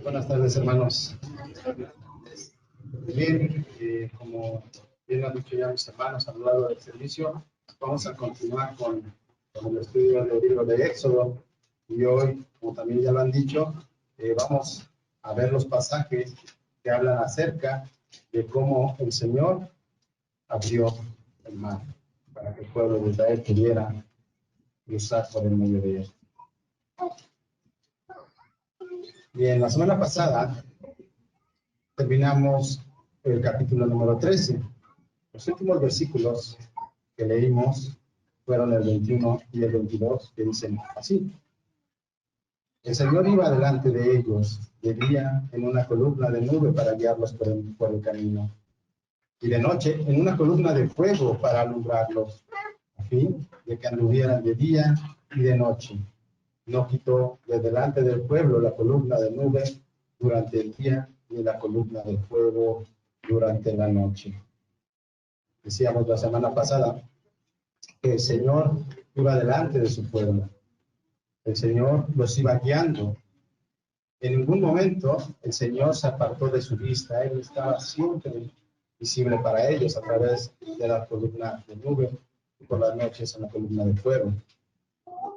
Buenas tardes, hermanos. Bien, como bien han dicho ya mis hermanos a lo largo del servicio, vamos a continuar con el estudio del libro de Éxodo. Y hoy, como también ya lo han dicho, vamos a ver los pasajes que hablan acerca de cómo el Señor abrió el mar para que el pueblo de Israel pudiera cruzar por el medio de él. Bien, la semana pasada terminamos el capítulo número 13. Los últimos versículos que leímos fueron el 21 y el 22, que dicen así: el Señor iba delante de ellos de día en una columna de nube para guiarlos por el camino, y de noche en una columna de fuego para alumbrarlos, a fin de que anduvieran de día y de noche. No quitó de delante del pueblo la columna de nube durante el día ni la columna de fuego durante la noche. Decíamos la semana pasada que el Señor iba delante de su pueblo. El Señor los iba guiando. En ningún momento el Señor se apartó de su vista. Él estaba siempre visible para ellos a través de la columna de nube y por las noches en la columna de fuego.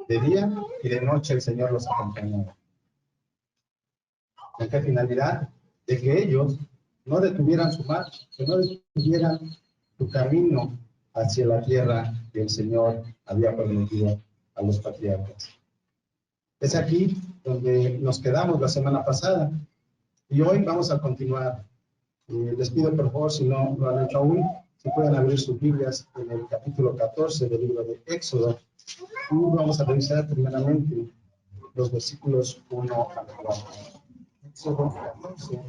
De día y de noche el Señor los acompañaba. ¿Con qué finalidad? De que ellos no detuvieran su marcha, que no detuvieran su camino hacia la tierra que el Señor había prometido a los patriarcas. Es aquí donde nos quedamos la semana pasada y hoy vamos a continuar. Les pido por favor, si no lo han hecho aún, si pueden abrir sus Biblias en el capítulo 14 del libro de Éxodo, y vamos a revisar primeramente los versículos 1 al 4. Éxodo 14,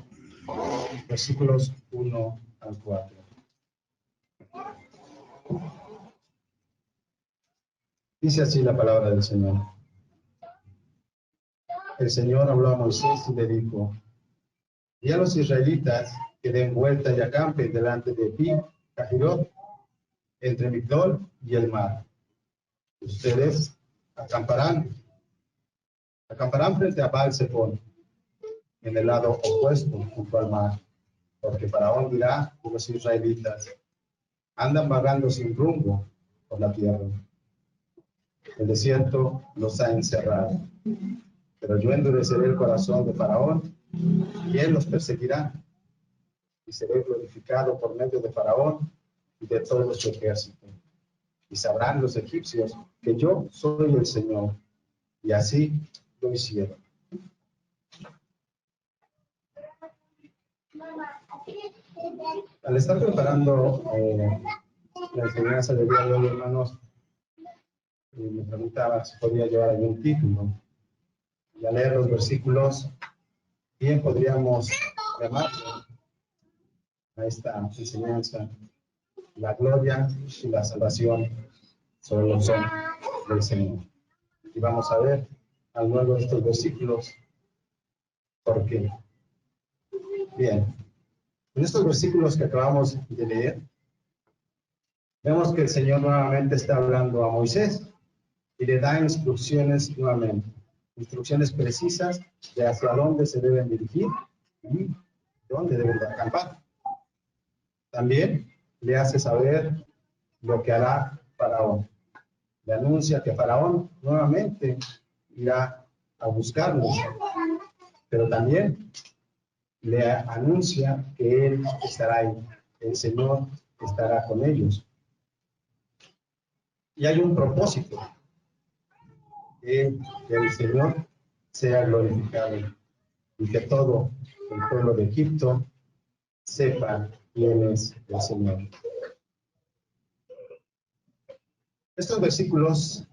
versículos 1 al 4. Dice así la palabra del Señor. El Señor habló a Moisés y le dijo: di a los israelitas que den vuelta y acampen delante de Pi Hahirot, entre Migdol y el mar. Ustedes acamparán frente a Baal-Zephón, en el lado opuesto junto al mar, porque Faraón dirá de los israelitas: andan vagando sin rumbo por la tierra. El desierto los ha encerrado, pero yo endureceré el corazón de Faraón y él los perseguirá, y seré glorificado por medio de Faraón y de todo su ejército. Y sabrán los egipcios que yo soy el Señor. Y así lo hicieron. Al estar preparando la enseñanza del día de hoy, hermanos, me preguntaba si podía llevar algún título. Y al leer los versículos, bien podríamos llamarlo a esta enseñanza: la gloria y la salvación solo son del Señor. Y vamos a ver a lo largo de estos versículos por qué. Bien, en estos versículos que acabamos de leer, vemos que el Señor nuevamente está hablando a Moisés y le da instrucciones nuevamente, instrucciones precisas de hacia dónde se deben dirigir y dónde deben de acampar. También le hace saber lo que hará Faraón. Le anuncia que Faraón nuevamente irá a buscarlos, pero también le anuncia que él estará ahí, el Señor estará con ellos. Y hay un propósito, que el Señor sea glorificado y que todo el pueblo de Egipto sepa quién es el Señor. Estos versículos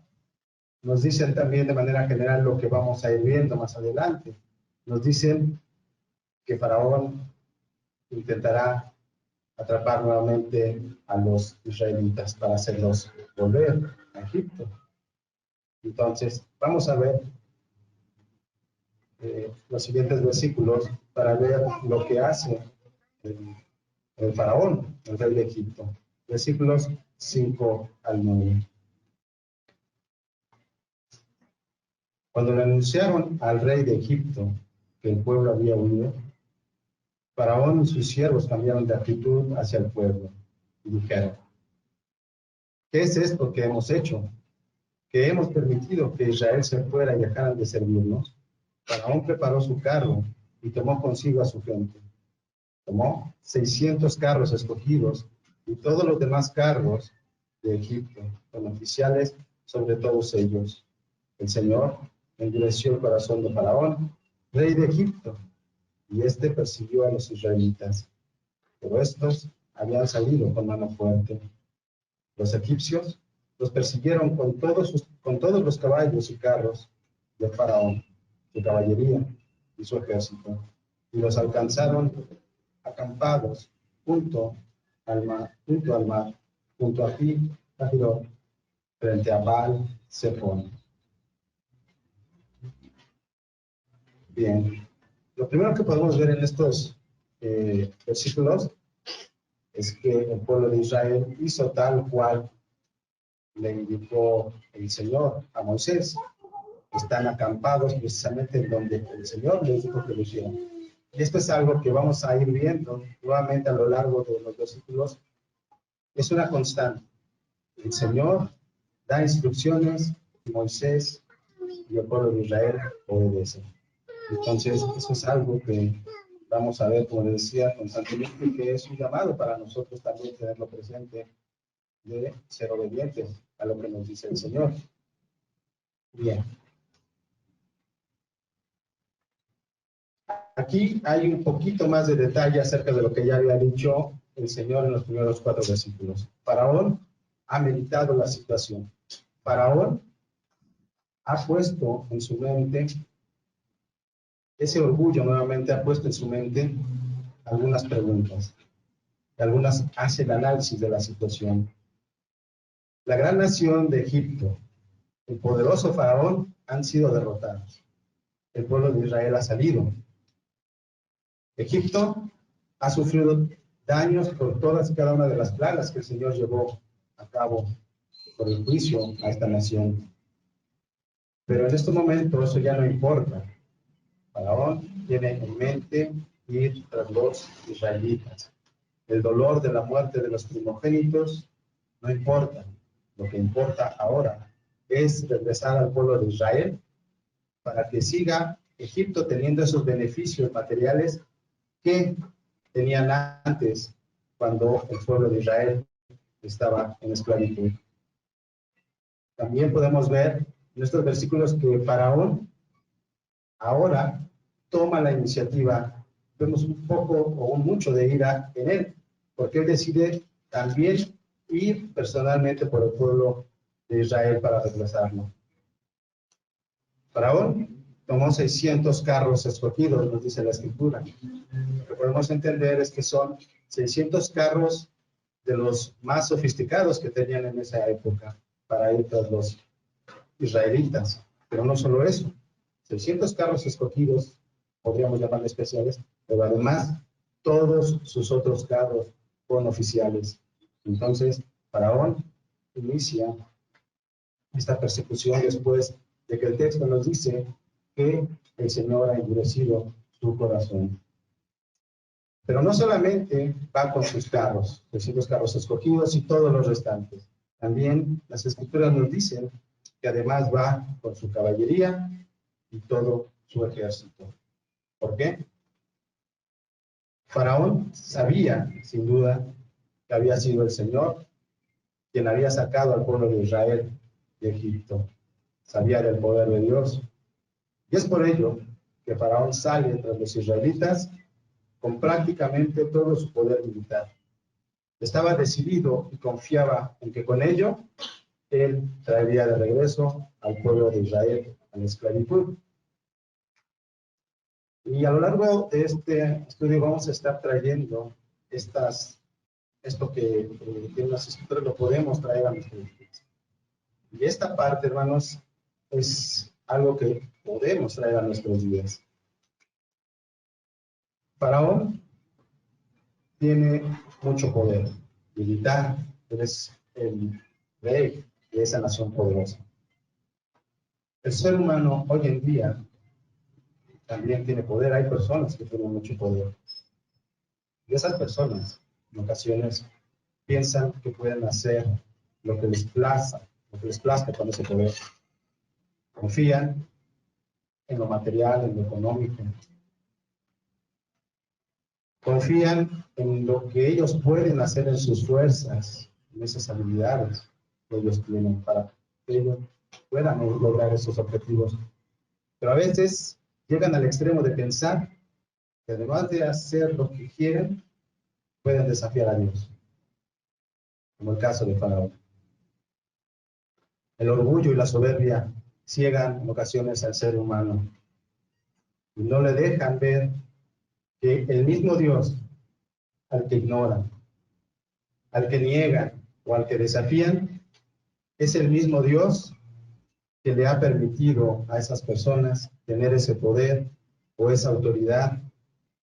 nos dicen también de manera general lo que vamos a ir viendo más adelante. Nos dicen que Faraón intentará atrapar nuevamente a los israelitas para hacerlos volver a Egipto. Entonces, vamos a ver los siguientes versículos para ver lo que hace el Faraón, el rey de Egipto. Versículos 5 al 9. Cuando le anunciaron al rey de Egipto que el pueblo había huido, Faraón y sus siervos cambiaron de actitud hacia el pueblo y dijeron: ¿qué es esto que hemos hecho? Que hemos permitido que Israel se fuera y dejaran de servirnos. Faraón preparó su carro y tomó consigo a su gente. Tomó 600 carros escogidos y todos los demás carros de Egipto, con oficiales sobre todos ellos. El Señor endureció el corazón de Faraón, rey de Egipto, y éste persiguió a los israelitas. Pero estos habían salido con mano fuerte. Los egipcios los persiguieron con todos los caballos y carros de Faraón, su caballería y su ejército, y los alcanzaron acampados junto al mar, junto a Pi-Hahirot, frente a Baal-Zephón. Bien, lo primero que podemos ver en estos versículos es que el pueblo de Israel hizo tal cual le indicó el Señor a Moisés. Están acampados precisamente en donde el Señor les dijo que lo hicieran. Y esto es algo que vamos a ir viendo nuevamente a lo largo de los versículos. Es una constante. El Señor da instrucciones y Moisés y el pueblo de Israel obedecen. Entonces, eso es algo que vamos a ver, como les decía, constantemente, que es un llamado para nosotros también tenerlo presente, de ser obedientes a lo que nos dice el Señor. Bien. Aquí hay un poquito más de detalle acerca de lo que ya había dicho el Señor en los primeros 4 versículos. Faraón ha meditado la situación. Faraón ha puesto en su mente, ese orgullo nuevamente ha puesto en su mente algunas preguntas. Y algunas hace el análisis de la situación. La gran nación de Egipto, el poderoso Faraón, han sido derrotados. El pueblo de Israel ha salido. Egipto ha sufrido daños por todas y cada una de las plagas que el Señor llevó a cabo por el juicio a esta nación. Pero en este momento eso ya no importa. Faraón tiene en mente ir tras los israelitas. El dolor de la muerte de los primogénitos no importa. Lo que importa ahora es regresar al pueblo de Israel para que siga Egipto teniendo esos beneficios materiales que tenían antes cuando el pueblo de Israel estaba en esclavitud. También podemos ver en estos versículos que Faraón ahora toma la iniciativa. Vemos un poco o un mucho de ira en él, porque él decide también ir personalmente por el pueblo de Israel para regresarlo. Faraón tomó 600 carros escogidos, nos dice la escritura. Lo que podemos entender es que son 600 carros de los más sofisticados que tenían en esa época para ir tras los israelitas. Pero no solo eso, 600 carros escogidos, podríamos llamarle especiales, pero además todos sus otros carros con oficiales. Entonces, Faraón inicia esta persecución después de que el texto nos dice que el Señor ha endurecido su corazón. Pero no solamente va con sus carros, 600 carros escogidos y todos los restantes. También las escrituras nos dicen que además va con su caballería y todo su ejército. ¿Por qué? Faraón sabía, sin duda, que había sido el Señor quien había sacado al pueblo de Israel de Egipto. Sabía del poder de Dios. Y es por ello que Faraón sale tras los israelitas con prácticamente todo su poder militar. Estaba decidido y confiaba en que con ello él traería de regreso al pueblo de Israel a la esclavitud. Y a lo largo de este estudio vamos a estar trayendo esto que tiene las escrituras, lo podemos traer a nuestros días. Y esta parte, hermanos, es algo que podemos traer a nuestros días. Faraón tiene mucho poder militar, es el rey de esa nación poderosa. El ser humano hoy en día también tiene poder. Hay personas que tienen mucho poder. Y esas personas, en ocasiones, piensan que pueden hacer lo que les plazca con ese poder. Confían en lo material, en lo económico. Confían en lo que ellos pueden hacer en sus fuerzas, en esas habilidades que ellos tienen para que ellos puedan lograr esos objetivos. Pero a veces llegan al extremo de pensar que además de hacer lo que quieren, pueden desafiar a Dios, como el caso de Faraón. El orgullo y la soberbia ciegan en ocasiones al ser humano y no le dejan ver que el mismo Dios al que ignoran, al que niegan o al que desafían, es el mismo Dios que le ha permitido a esas personas tener ese poder o esa autoridad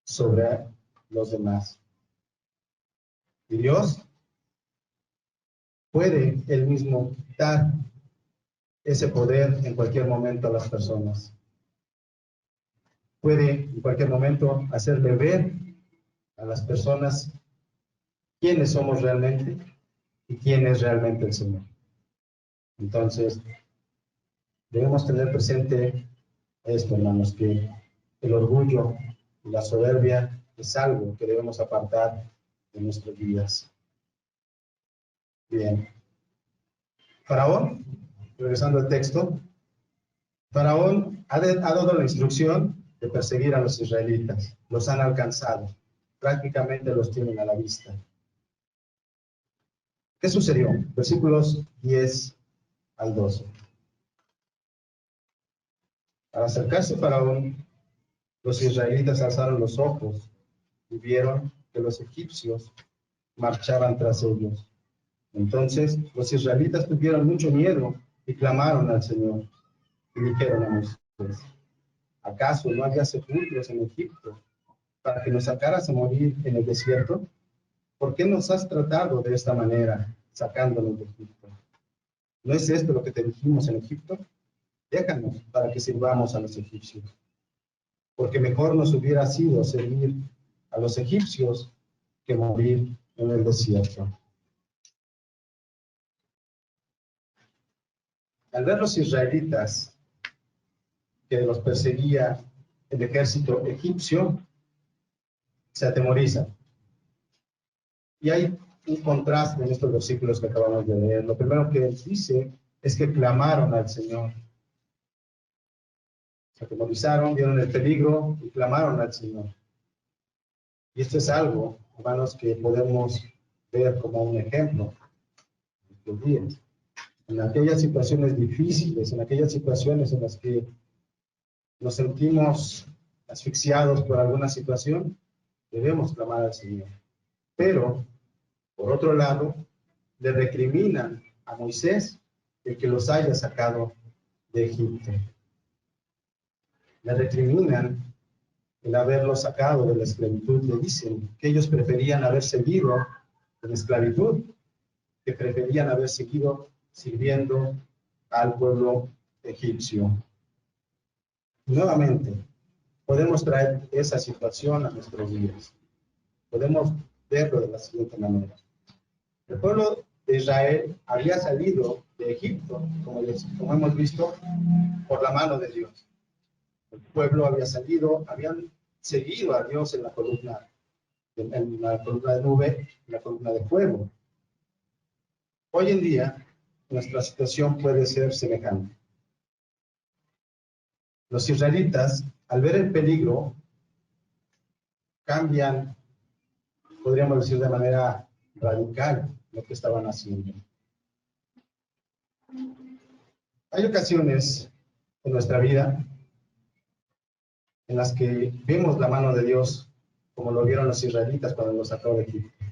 sobre los demás. Y Dios puede él mismo dar ese poder en cualquier momento a las personas. Puede en cualquier momento hacerle ver a las personas quiénes somos realmente y quién es realmente el Señor. Entonces, debemos tener presente esto, hermanos, que el orgullo y la soberbia es algo que debemos apartar de nuestras vidas. Bien. Faraón, regresando al texto, Faraón ha dado la instrucción de perseguir a los israelitas. Los han alcanzado. Prácticamente los tienen a la vista. ¿Qué sucedió? Versículos 10 al 12. Al acercarse Faraón, los israelitas alzaron los ojos y vieron que los egipcios marchaban tras ellos. Entonces los israelitas tuvieron mucho miedo y clamaron al Señor y dijeron a Moisés: ¿acaso no había sepulcros en Egipto para que nos sacaras a morir en el desierto? ¿Por qué nos has tratado de esta manera, sacándonos de Egipto? ¿No es esto lo que te dijimos en Egipto? Déjanos para que sirvamos a los egipcios. Porque mejor nos hubiera sido servir a los egipcios que morir en el desierto. Al ver los israelitas que los perseguía el ejército egipcio, se atemorizan. Y hay un contraste en estos versículos que acabamos de leer. Lo primero que él dice es que clamaron al Señor. Se atemorizaron, vieron el peligro y clamaron al Señor. Y esto es algo, hermanos, que podemos ver como un ejemplo en estos días. En aquellas situaciones difíciles, en aquellas situaciones en las que nos sentimos asfixiados por alguna situación, debemos clamar al Señor. Pero, por otro lado, le recriminan a Moisés el que los haya sacado de Egipto. Le recriminan el haberlos sacado de la esclavitud. Le dicen que ellos preferían haber seguido en esclavitud, que preferían haber seguido sirviendo al pueblo egipcio. Nuevamente, podemos traer esa situación a nuestros días. Podemos verlo de la siguiente manera. El pueblo de Israel había salido de Egipto, como hemos visto, por la mano de Dios. El pueblo había salido, habían seguido a Dios en la columna de nube, en la columna de fuego. Hoy en día, nuestra situación puede ser semejante. Los israelitas, al ver el peligro, cambian, podríamos decir de manera radical, lo que estaban haciendo. Hay ocasiones en nuestra vida en las que vemos la mano de Dios, como lo vieron los israelitas cuando los sacó de Egipto.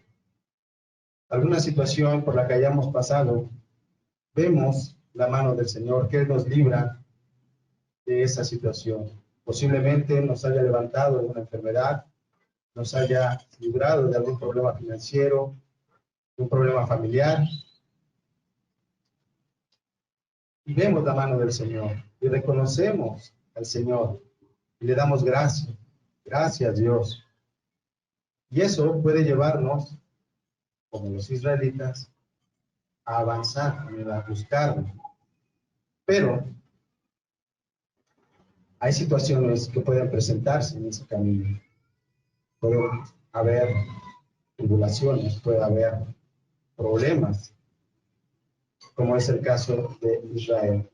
Alguna situación por la que hayamos pasado, vemos la mano del Señor que nos libra de esa situación. Posiblemente nos haya levantado de una enfermedad, nos haya librado de algún problema financiero, de un problema familiar. Y vemos la mano del Señor y reconocemos al Señor y le damos gracias. Gracias, Dios. Y eso puede llevarnos, como los israelitas, a avanzar, a buscarlo. Pero hay situaciones que pueden presentarse en ese camino. Puede haber tribulaciones, puede haber problemas, como es el caso de Israel.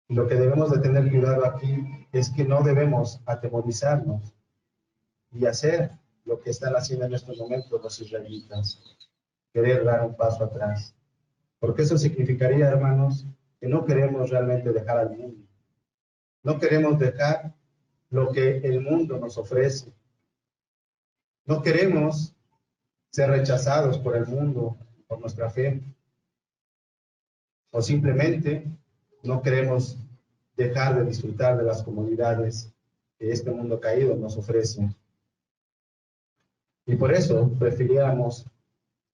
Lo que debemos de tener cuidado aquí es que no debemos atemorizarnos y hacer lo que están haciendo en estos momentos los israelitas, querer dar un paso atrás. Porque eso significaría, hermanos, que no queremos realmente dejar al mundo. No queremos dejar lo que el mundo nos ofrece. No queremos ser rechazados por el mundo, por nuestra fe. O simplemente no queremos dejar de disfrutar de las comodidades que este mundo caído nos ofrece. Y por eso prefiriéramos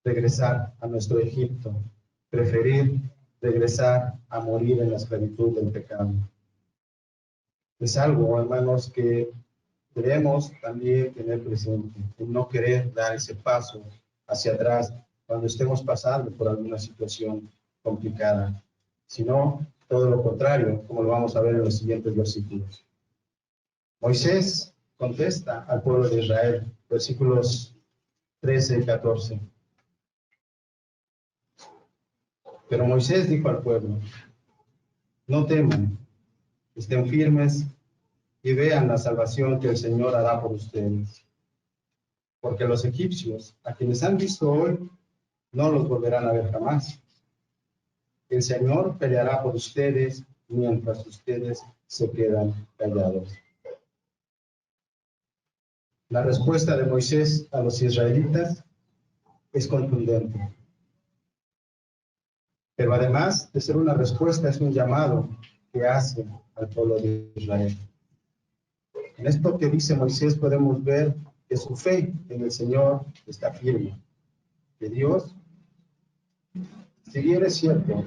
regresar a nuestro Egipto, preferir regresar a morir en la esclavitud del pecado. Es algo, hermanos, que debemos también tener presente, en no querer dar ese paso hacia atrás cuando estemos pasando por alguna situación complicada, sino todo lo contrario, como lo vamos a ver en los siguientes versículos. Moisés contesta al pueblo de Israel, versículos 13 y 14. Pero Moisés dijo al pueblo, no teman, estén firmes y vean la salvación que el Señor hará por ustedes. Porque los egipcios, a quienes han visto hoy, no los volverán a ver jamás. El Señor peleará por ustedes mientras ustedes se quedan callados. La respuesta de Moisés a los israelitas es contundente. Pero además de ser una respuesta, es un llamado que hace al pueblo de Israel. En esto que dice Moisés podemos ver que su fe en el Señor está firme. Que Dios, si bien es cierto,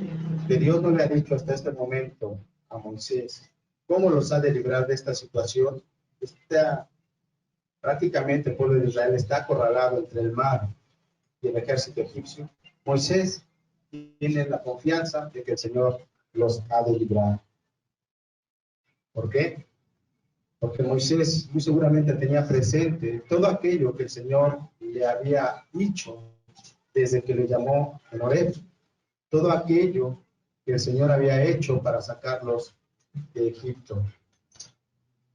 que Dios no le ha dicho hasta este momento a Moisés cómo los ha de librar de esta situación, prácticamente el pueblo de Israel está acorralado entre el mar y el ejército egipcio. Moisés tiene la confianza de que el Señor los ha de librar. ¿Por qué? Porque Moisés muy seguramente tenía presente todo aquello que el Señor le había dicho desde que le llamó en Horeb, todo aquello que el Señor había hecho para sacarlos de Egipto.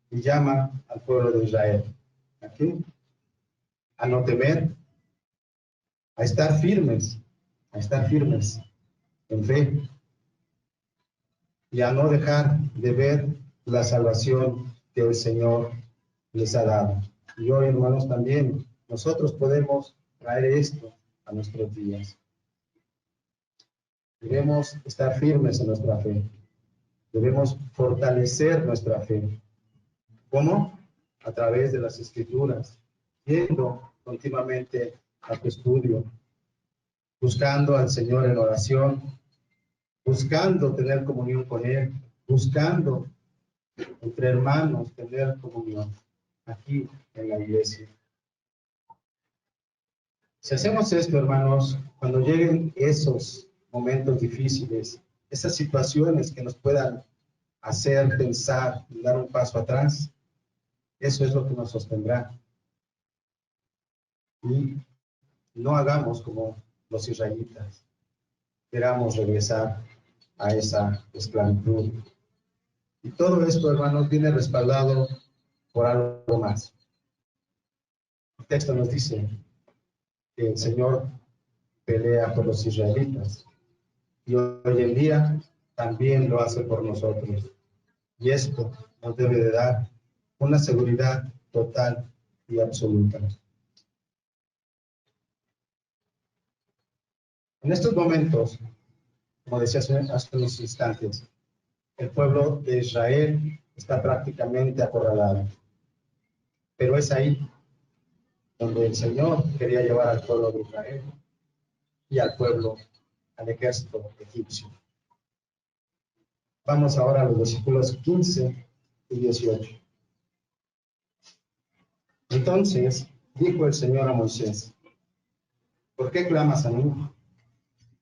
Y llama al pueblo de Israel, ¿a qué? A no temer, a estar firmes en fe, y a no dejar de ver la salvación que el Señor les ha dado. Y hoy, hermanos, también nosotros podemos traer esto a nuestros días. Debemos estar firmes en nuestra fe. Debemos fortalecer nuestra fe. ¿Cómo? A través de las Escrituras, yendo continuamente a tu estudio, buscando al Señor en oración, buscando tener comunión con Él, buscando entre hermanos tener comunión aquí en la iglesia. Si hacemos esto, hermanos, cuando lleguen esos momentos difíciles, esas situaciones que nos puedan hacer pensar y dar un paso atrás, eso es lo que nos sostendrá. Y no hagamos como los israelitas, queramos regresar a esa esclavitud. Y todo esto, hermanos, viene respaldado por algo más. El texto nos dice que el Señor pelea por los israelitas y hoy en día también lo hace por nosotros. Y esto nos debe de dar una seguridad total y absoluta. En estos momentos, como decía hace unos instantes, el pueblo de Israel está prácticamente acorralado. Pero es ahí donde el Señor quería llevar al pueblo de Israel y al pueblo, al ejército egipcio. Vamos ahora a los versículos 15 y 18. Entonces dijo el Señor a Moisés: ¿por qué clamas a mí?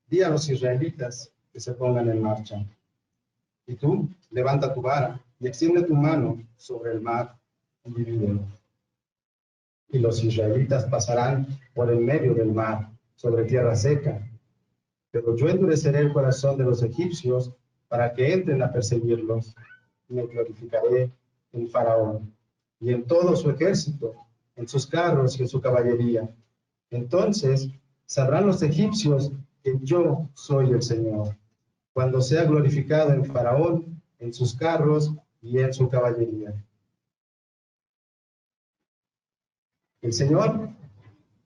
Di a los israelitas que se pongan en marcha. Y tú, levanta tu vara y extiende tu mano sobre el mar y divídelo. Y los israelitas pasarán por el medio del mar, sobre tierra seca. Pero yo endureceré el corazón de los egipcios para que entren a perseguirlos. Y me glorificaré en Faraón y en todo su ejército, en sus carros y en su caballería. Entonces sabrán los egipcios que yo soy el Señor, cuando sea glorificado en Faraón, en sus carros y en su caballería. El Señor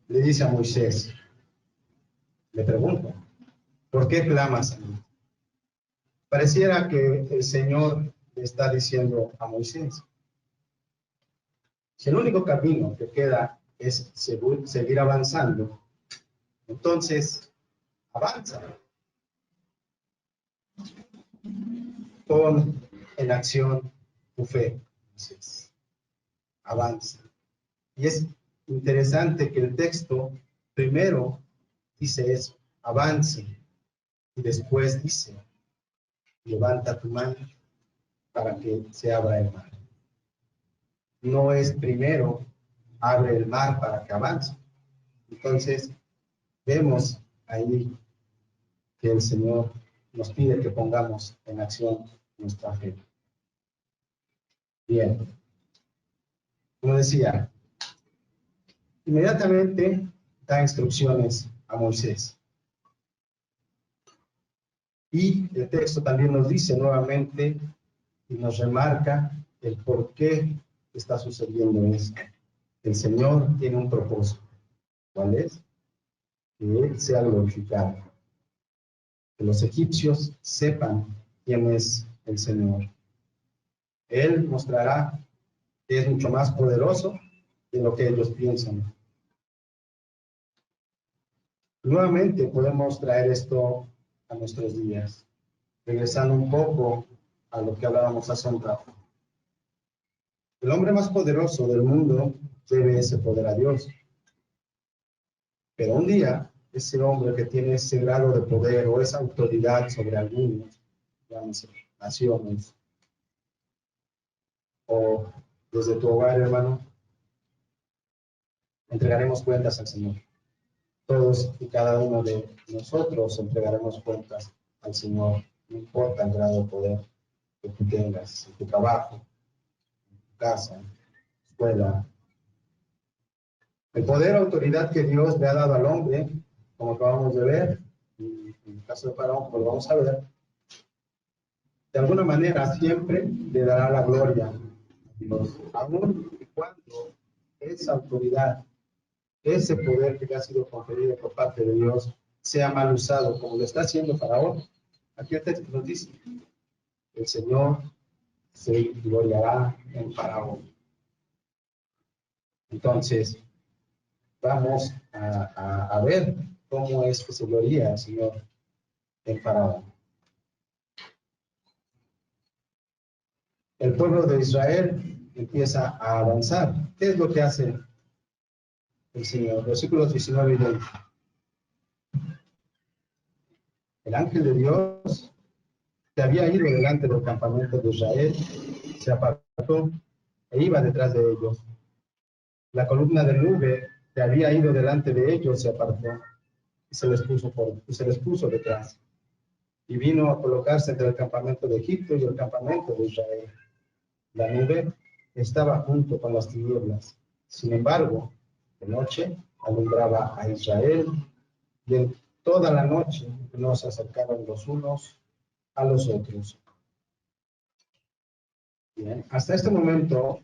le dice a Moisés, le pregunta: ¿por qué clamas a mí? Pareciera que el Señor le está diciendo a Moisés: si el único camino que queda es seguir avanzando, entonces avanza. Pon en acción tu fe. Entonces, avanza. Y es interesante que el texto primero dice eso, avance, y después dice, levanta tu mano para que se abra el mar. No es primero, abre el mar para que avance. Entonces, vemos ahí que el Señor nos pide que pongamos en acción nuestra fe. Bien, como decía, inmediatamente da instrucciones a Moisés. Y el texto también nos dice nuevamente y nos remarca el por qué está sucediendo esto. El Señor tiene un propósito. ¿Cuál es? Que Él sea glorificado. Que los egipcios sepan quién es el Señor. Él mostrará que es mucho más poderoso de lo que ellos piensan. Nuevamente podemos traer esto a nuestros días, regresando un poco a lo que hablábamos hace un rato. El hombre más poderoso del mundo debe ese poder a Dios. Pero un día, ese hombre que tiene ese grado de poder o esa autoridad sobre algunos, llámese naciones, o desde tu hogar, hermano, entregaremos cuentas al Señor. Todos y cada uno de nosotros entregaremos cuentas al Señor, no importa el grado de poder que tú tengas en tu trabajo, en tu casa, en tu escuela. El poder o autoridad que Dios le ha dado al hombre, como acabamos de ver, y en el caso de Faraón, como lo vamos a ver, de alguna manera siempre le dará la gloria a Dios, aun y cuando esa autoridad, ese poder que le ha sido conferido por parte de Dios, sea mal usado, como lo está haciendo Faraón. Aquí el texto nos dice: el Señor se gloriará en Faraón. Entonces, vamos a ver cómo es que se gloria el Señor en Faraón. El pueblo de Israel empieza a avanzar. ¿Qué es lo que hace el Señor? Versículos 19 y 20. El ángel de Dios, que había ido delante del campamento de Israel, se apartó e iba detrás de ellos. La columna de nube que había ido delante de ellos se apartó y se les puso detrás. Y vino a colocarse entre el campamento de Egipto y el campamento de Israel. La nube estaba junto con las tinieblas. Sin embargo, de noche alumbraba a Israel, y en toda la noche no se acercaron los unos a los otros. Bien, hasta este momento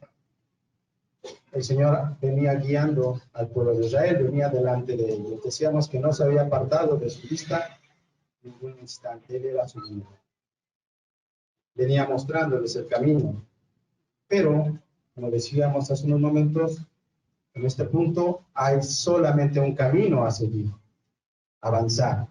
el Señor venía guiando al pueblo de Israel, venía delante de ellos. Decíamos que no se había apartado de su vista ningún instante, Él era su guía. Venía mostrándoles el camino. Pero, como decíamos hace unos momentos, en este punto hay solamente un camino a seguir, avanzar.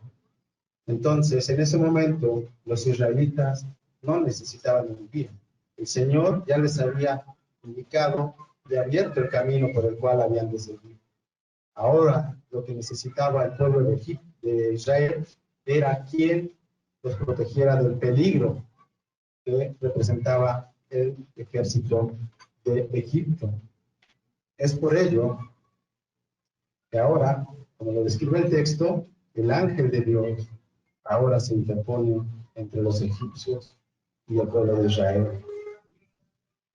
Entonces, en ese momento, los israelitas no necesitaban un guía. El Señor ya les había indicado y abierto el camino por el cual habían de seguir. Ahora, lo que necesitaba el pueblo de Israel era quien los protegiera del peligro que representaba el ejército de Egipto. Es por ello que ahora, como lo describe el texto, el ángel de Dios ahora se interpone entre los egipcios y el pueblo de Israel.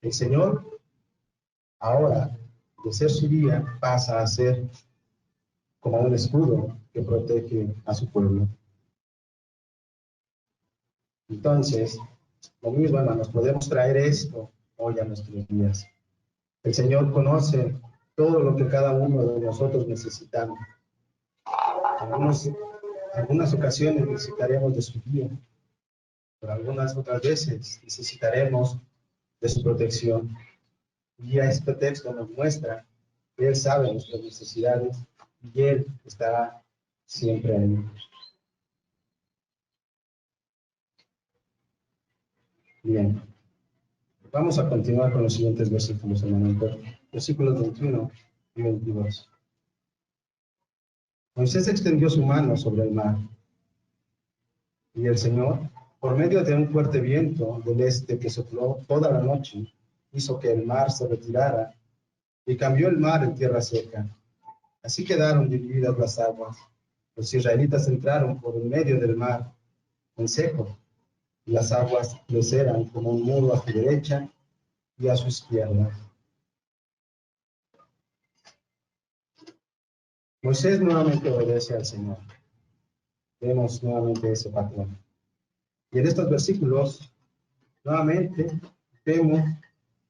El Señor ahora, de ser su guía, pasa a ser como un escudo que protege a su pueblo. Entonces, lo mismo, hermanos, podemos traer esto hoy a nuestros días. El Señor conoce todo lo que cada uno de nosotros necesitamos. Algunas ocasiones necesitaremos de su guía, pero algunas otras veces necesitaremos de su protección. Y este texto nos muestra que Él sabe nuestras necesidades y Él estará siempre ahí. Bien, vamos a continuar con los siguientes versículos, hermano. Versículos 21 y 22. Moisés extendió su mano sobre el mar, y el Señor, por medio de un fuerte viento del este que sopló toda la noche, hizo que el mar se retirara y cambió el mar en tierra seca. Así quedaron divididas las aguas. Los israelitas entraron por el medio del mar en seco, y las aguas les eran como un muro a su derecha y a su izquierda. Moisés nuevamente obedece al Señor. Vemos nuevamente ese patrón. Y en estos versículos, nuevamente, vemos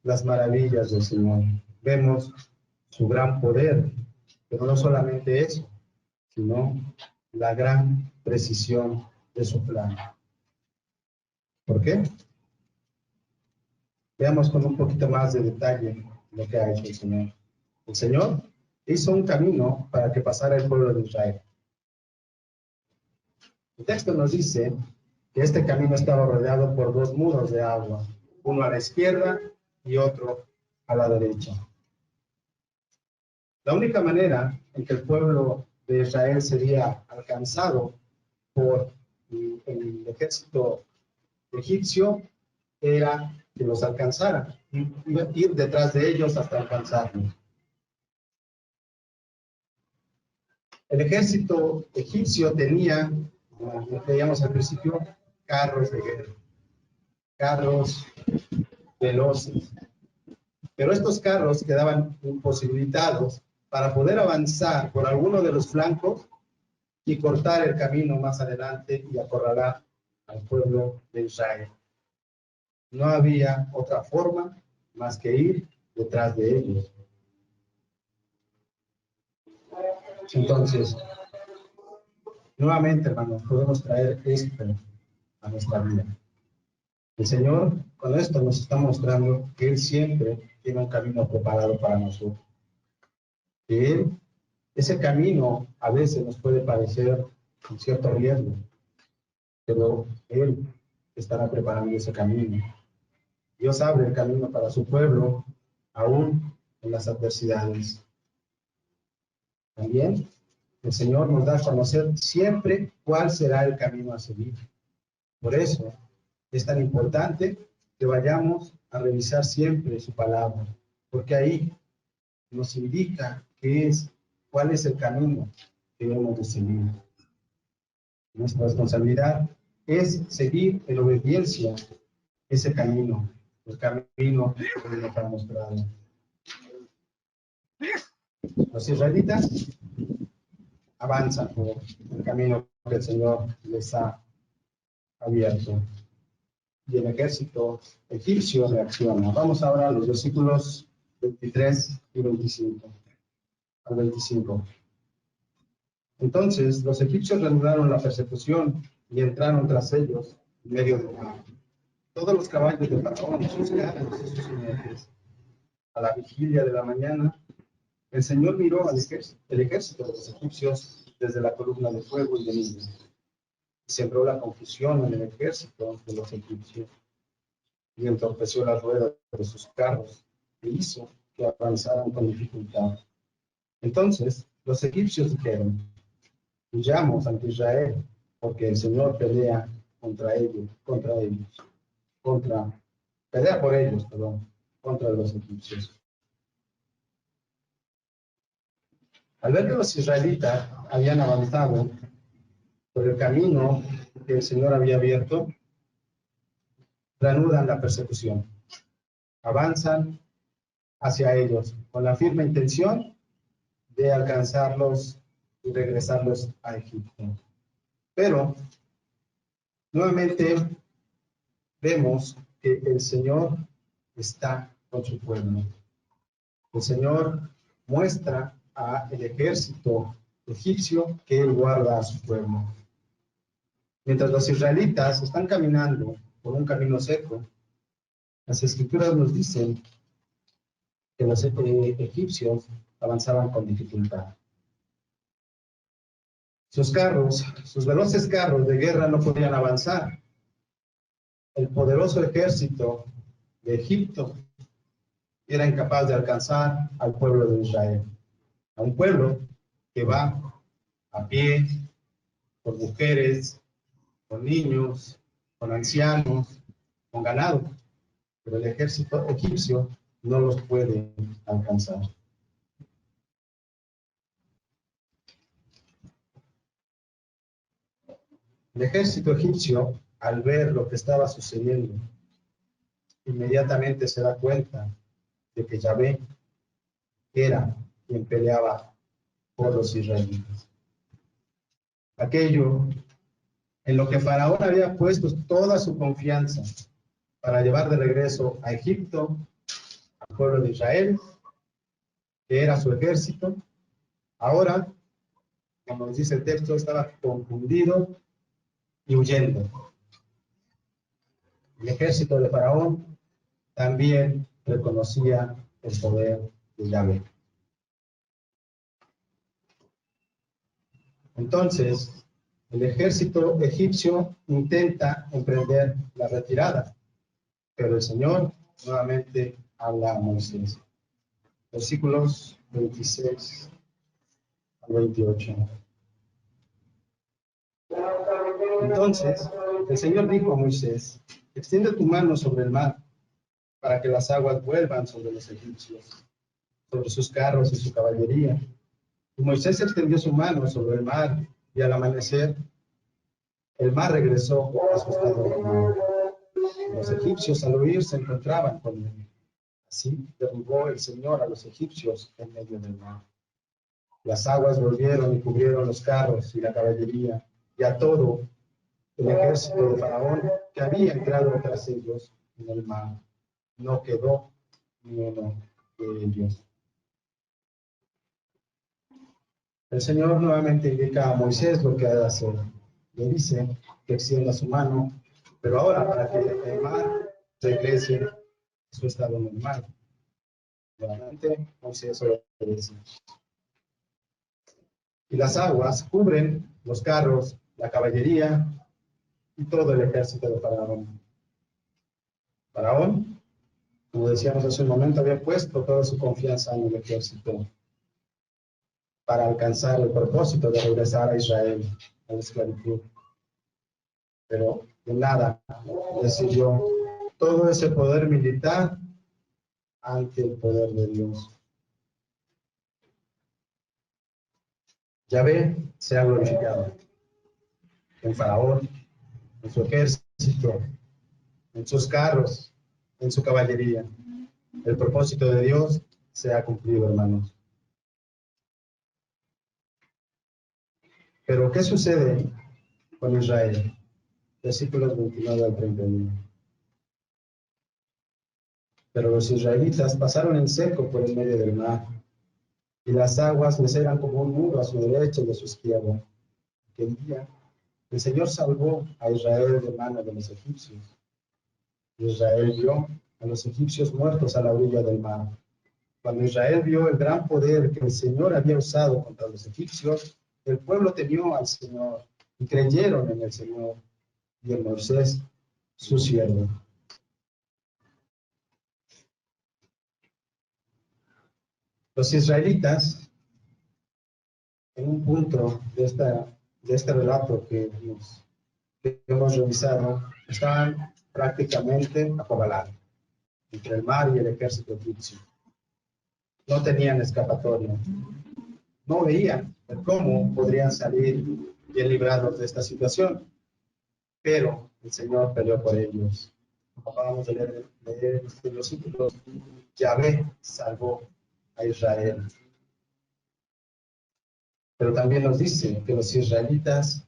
las maravillas del Señor. Vemos su gran poder, pero no solamente eso, sino la gran precisión de su plan. ¿Por qué? Veamos con un poquito más de detalle lo que ha hecho el Señor. El Señor hizo un camino para que pasara el pueblo de Israel. El texto nos dice que este camino estaba rodeado por dos muros de agua, uno a la izquierda y otro a la derecha. La única manera en que el pueblo de Israel sería alcanzado por el ejército egipcio era que los alcanzara, ir detrás de ellos hasta alcanzarlos. El ejército egipcio tenía, como veíamos al principio, carros de guerra, carros veloces, pero estos carros quedaban imposibilitados para poder avanzar por alguno de los flancos y cortar el camino más adelante y acorralar al pueblo de Israel. No había otra forma más que ir detrás de ellos. Entonces, nuevamente, hermanos, podemos traer esto a nuestra vida. El Señor con esto nos está mostrando que Él siempre tiene un camino preparado para nosotros. Que Él, ese camino a veces nos puede parecer un cierto riesgo, pero Él estará preparando ese camino. Dios abre el camino para su pueblo, aún en las adversidades. También el Señor nos da a conocer siempre cuál será el camino a seguir. Por eso es tan importante que vayamos a revisar siempre su palabra, porque ahí nos indica cuál es el camino que debemos de seguir. Nuestra responsabilidad es seguir en obediencia ese camino, el camino que nos ha mostrado. Los israelitas avanzan por el camino que el Señor les ha abierto. Y el ejército egipcio reacciona. Vamos ahora a los versículos 23 y 25. Al 25. Entonces los egipcios reanudaron la persecución y entraron tras ellos en medio del mar. Todos los caballos de Faraón, sus carros y sus jinetes. A la vigilia de la mañana, el Señor miró el ejército de los egipcios desde la columna de fuego y de nubes. Sembró la confusión en el ejército de los egipcios y entorpeció las ruedas de sus carros e hizo que que avanzaran con dificultad. Entonces los egipcios dijeron: huyamos ante Israel, porque el Señor pelea pelea por ellos, contra los egipcios. Al ver que los israelitas habían avanzado por el camino que el Señor había abierto, reanudan la persecución. Avanzan hacia ellos con la firme intención de alcanzarlos y regresarlos a Egipto. Pero nuevamente vemos que el Señor está con su pueblo. El Señor muestra al ejército egipcio que él guarda a su pueblo. Mientras los israelitas están caminando por un camino seco, las escrituras nos dicen que los egipcios avanzaban con dificultad. Sus veloces carros de guerra no podían avanzar. El poderoso ejército de Egipto era incapaz de alcanzar al pueblo de Israel, a un pueblo que va a pie, con mujeres, con niños, con ancianos, con ganado, pero el ejército egipcio no los puede alcanzar. El ejército egipcio, al ver lo que estaba sucediendo, inmediatamente se da cuenta de que Yahvé era quien peleaba por los israelitas. Aquello en lo que Faraón había puesto toda su confianza para llevar de regreso a Egipto al pueblo de Israel, que era su ejército, ahora, como nos dice el texto, estaba confundido y huyendo. El ejército de Faraón también reconocía el poder de Yahvé. Entonces, el ejército egipcio intenta emprender la retirada, pero el Señor nuevamente habla a Moisés. Versículos 26 al 28. Entonces, el Señor dijo a Moisés: extiende tu mano sobre el mar, para que las aguas vuelvan sobre los egipcios, sobre sus carros y su caballería. Y Moisés extendió su mano sobre el mar, y al amanecer, el mar regresó a su estado normal. Los egipcios al huir se encontraban con él. Así derribó el Señor a los egipcios en medio del mar. Las aguas volvieron y cubrieron los carros y la caballería, y a todo el ejército de Faraón que había entrado tras ellos en el mar. No quedó ni uno de ellos. El Señor nuevamente indica a Moisés lo que ha de hacer. Le dice que extienda su mano, pero ahora para que el mar regrese a su estado normal. Nuevamente Moisés obedece. Y las aguas cubren los carros, la caballería y todo el ejército de Faraón. Faraón, como decíamos hace un momento, había puesto toda su confianza en el ejército para alcanzar el propósito de regresar a Israel a la esclavitud. Pero de nada decidió todo ese poder militar ante el poder de Dios. Yahvé se ha glorificado en Faraón, en su ejército, en sus carros, en su caballería. El propósito de Dios se ha cumplido, hermanos. Pero, ¿qué sucede con Israel? Versículos 29 al 31. Pero los israelitas pasaron en seco por el medio del mar, y las aguas les eran como un muro a su derecha y a su izquierda. Aquel día, el Señor salvó a Israel de mano de los egipcios. Israel vio a los egipcios muertos a la orilla del mar. Cuando Israel vio el gran poder que el Señor había usado contra los egipcios, el pueblo temió al Señor y creyeron en el Señor y en Moisés, su siervo. Los israelitas, en un punto de este relato que hemos revisado, estaban prácticamente acorralados entre el mar y el ejército egipcio. No tenían escapatoria. No veían cómo podrían salir bien librados de esta situación. Pero el Señor peleó por ellos. Acabamos de leer estos versículos. Yahvé salvó a Israel. Pero también nos dice que los israelitas,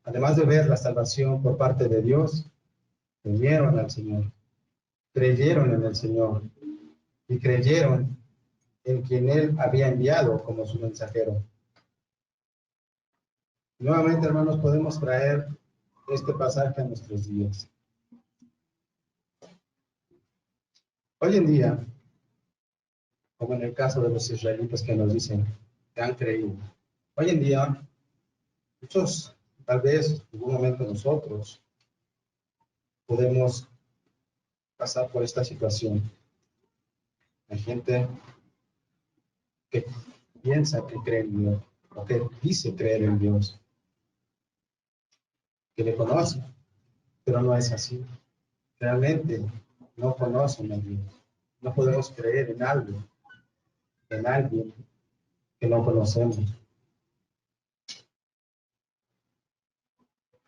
además de ver la salvación por parte de Dios, temieron al Señor, creyeron en el Señor y creyeron en quien Él había enviado como su mensajero. Nuevamente, hermanos, podemos traer este pasaje a nuestros días. Hoy en día, como en el caso de los israelitas que nos dicen que han creído, hoy en día, muchos, tal vez en algún momento nosotros, podemos pasar por esta situación. Hay gente que piensa que cree en Dios, o que dice creer en Dios, que le conoce, pero no es así. Realmente no conocen a Dios. No podemos creer en algo, en alguien que no conocemos.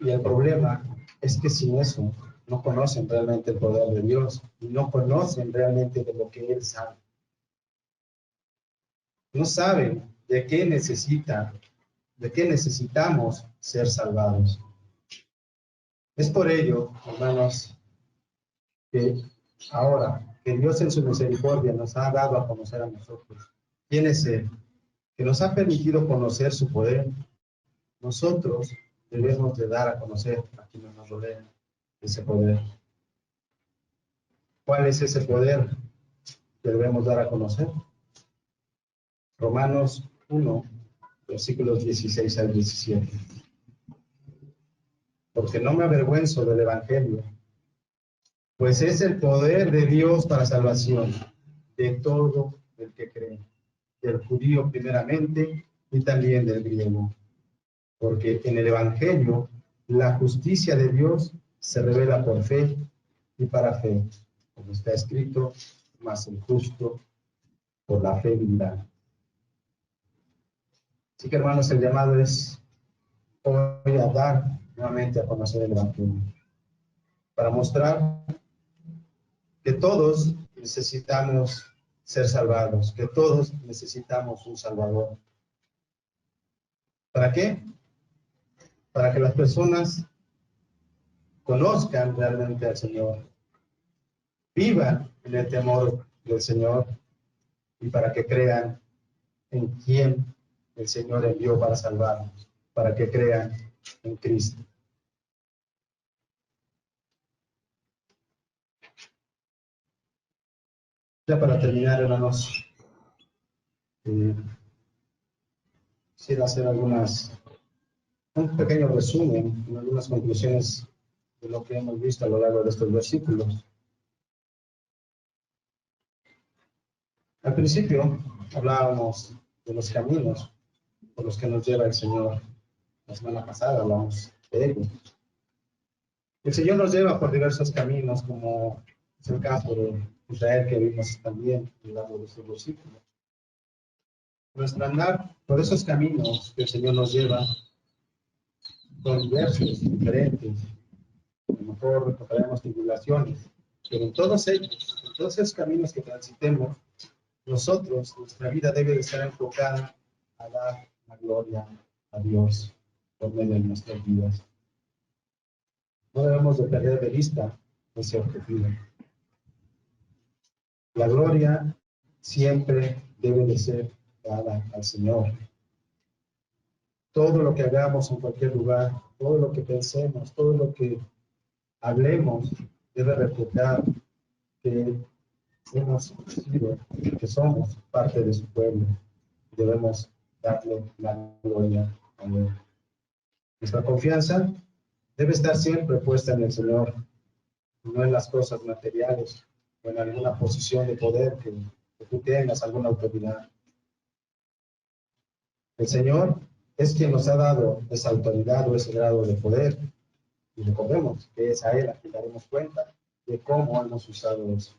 Y el problema es que sin eso no conocen realmente el poder de Dios y no conocen realmente de lo que Él sabe. No saben de qué necesitamos ser salvados. Es por ello, hermanos, que ahora que Dios en su misericordia nos ha dado a conocer a nosotros quién es Él, que nos ha permitido conocer su poder, nosotros debemos de dar a conocer a quienes nos rodean ese poder. ¿Cuál es ese poder que debemos dar a conocer? Romanos 1, versículos 16 al 17. Porque no me avergüenzo del Evangelio, pues es el poder de Dios para salvación de todo el que cree, del judío primeramente y también del griego. Porque en el Evangelio la justicia de Dios se revela por fe y para fe, como está escrito, mas el justo por la fe vivirá. Así que, hermanos, el llamado es hoy a dar nuevamente a conocer el Evangelio, para mostrar que todos necesitamos ser salvados, que todos necesitamos un Salvador. ¿Para qué? Para que las personas conozcan realmente al Señor, vivan en el temor del Señor y para que crean en quién el Señor envió para salvarnos, para que crean en Cristo. Ya para terminar, hermanos, quisiera hacer un pequeño resumen, algunas conclusiones de lo que hemos visto a lo largo de estos versículos. Al principio hablábamos de los caminos por los que nos lleva el Señor. La semana pasada hablamos de ello. El Señor nos lleva por diversos caminos, como es el caso de Israel que vimos también a lo largo de estos versículos. Nuestro andar por esos caminos que el Señor nos lleva son diversos, diferentes. A lo mejor encontraremos tribulaciones, pero en todos ellos, en todos esos caminos que transitemos, nuestra vida debe de estar enfocada a dar la gloria a Dios por medio de nuestras vidas. No debemos de perder de vista ese objetivo. La gloria siempre debe de ser dada al Señor. Todo lo que hagamos en cualquier lugar, todo lo que pensemos, todo lo que hablemos, debe reflejar que hemos sido, que somos parte de su pueblo. Debemos darle la gloria a Él. Nuestra confianza debe estar siempre puesta en el Señor, no en las cosas materiales o en alguna posición de poder que que tú tengas alguna autoridad. El Señor es quien nos ha dado esa autoridad o ese grado de poder. Y recordemos que es a Él a quien daremos cuenta de cómo hemos usado eso.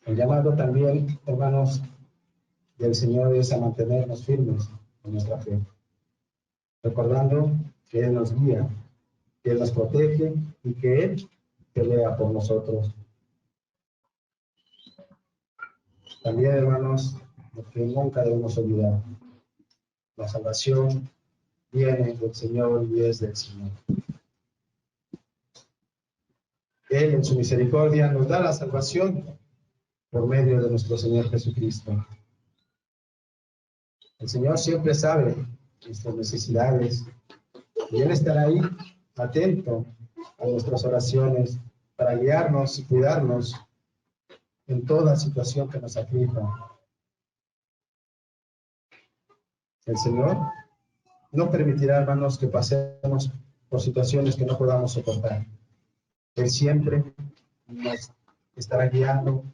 El llamado también, hermanos, del Señor es a mantenernos firmes en nuestra fe, recordando que Él nos guía, que Él nos protege y que Él pelea por nosotros. También, hermanos, lo que nunca debemos olvidar, la salvación viene del Señor y es del Señor. Él, en su misericordia, nos da la salvación por medio de nuestro Señor Jesucristo. El Señor siempre sabe nuestras necesidades y Él estará ahí, atento a nuestras oraciones, para guiarnos y cuidarnos en toda situación que nos aflija. El Señor no permitirá, hermanos, que pasemos por situaciones que no podamos soportar. Él siempre nos estará guiando,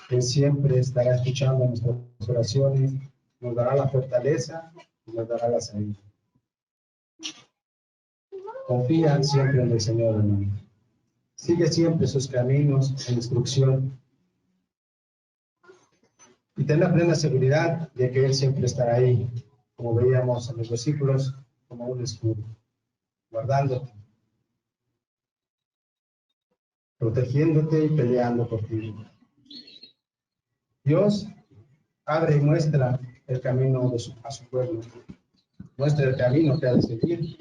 Él siempre estará escuchando nuestras oraciones, nos dará la fortaleza y nos dará la salida. Confía siempre en el Señor, hermano. Sigue siempre sus caminos en instrucción y ten la plena seguridad de que Él siempre estará ahí, como veíamos en los versículos, como un escudo, guardándote, protegiéndote y peleando por ti. Dios abre y muestra el camino a su pueblo, muestra el camino que ha de seguir.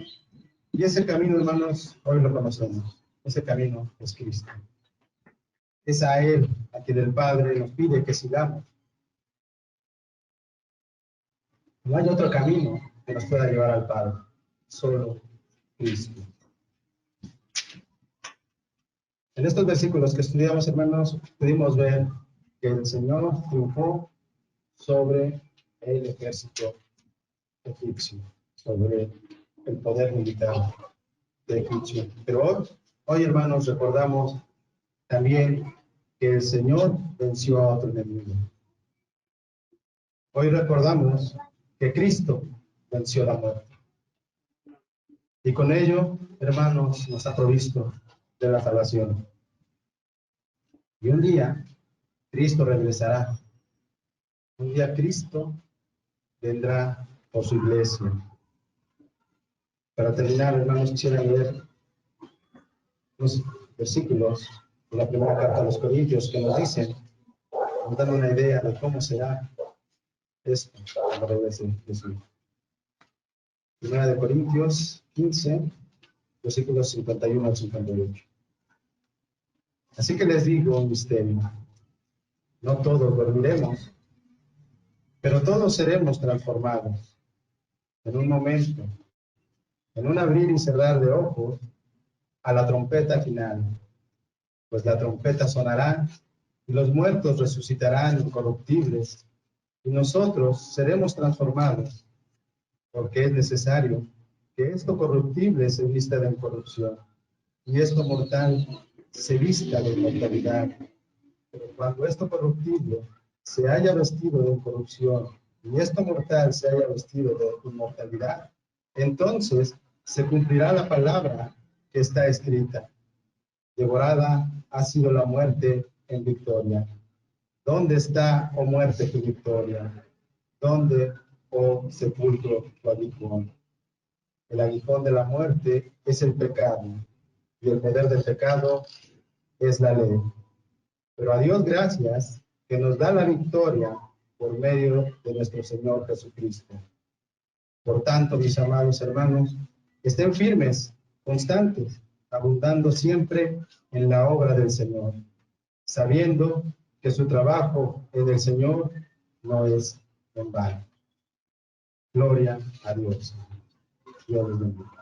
Y ese camino, hermanos, hoy lo conocemos. Ese camino es Cristo. Es a Él a quien el Padre nos pide que sigamos. No hay otro camino que nos pueda llevar al Padre, solo Cristo. En estos versículos que estudiamos, hermanos, pudimos ver que el Señor triunfó sobre el ejército egipcio, sobre el poder militar de Egipcio. Pero hoy, hermanos, recordamos también que el Señor venció a otro enemigo. Hoy recordamos que Cristo venció la muerte. Y con ello, hermanos, nos ha provisto de la salvación. Y un día, Cristo regresará. Un día Cristo vendrá por su iglesia. Para terminar, hermanos, quisiera leer unos versículos de la primera carta a los Corintios que nos dicen, nos dan una idea de cómo será esto cuando regrese Jesús. Primera de Corintios 15, versículos 51 al 58. Así que les digo un misterio. No todos dormiremos, pero todos seremos transformados en un momento, en un abrir y cerrar de ojos, a la trompeta final. Pues la trompeta sonará y los muertos resucitarán incorruptibles y nosotros seremos transformados, porque es necesario que esto corruptible se vista de incorrupción y esto mortal se vista de inmortalidad. Pero cuando esto corruptible se haya vestido de incorrupción y esto mortal se haya vestido de inmortalidad, entonces se cumplirá la palabra que está escrita. Devorada ha sido la muerte en victoria. ¿Dónde está, oh muerte, tu victoria? ¿Dónde, oh sepulcro, tu aguijón? El aguijón de la muerte es el pecado, y el poder del pecado es la ley. Pero a Dios gracias, que nos da la victoria por medio de nuestro Señor Jesucristo. Por tanto, mis amados hermanos, estén firmes, constantes, abundando siempre en la obra del Señor, sabiendo que su trabajo en el Señor no es en vano. Gloria a Dios. Dios les bendiga.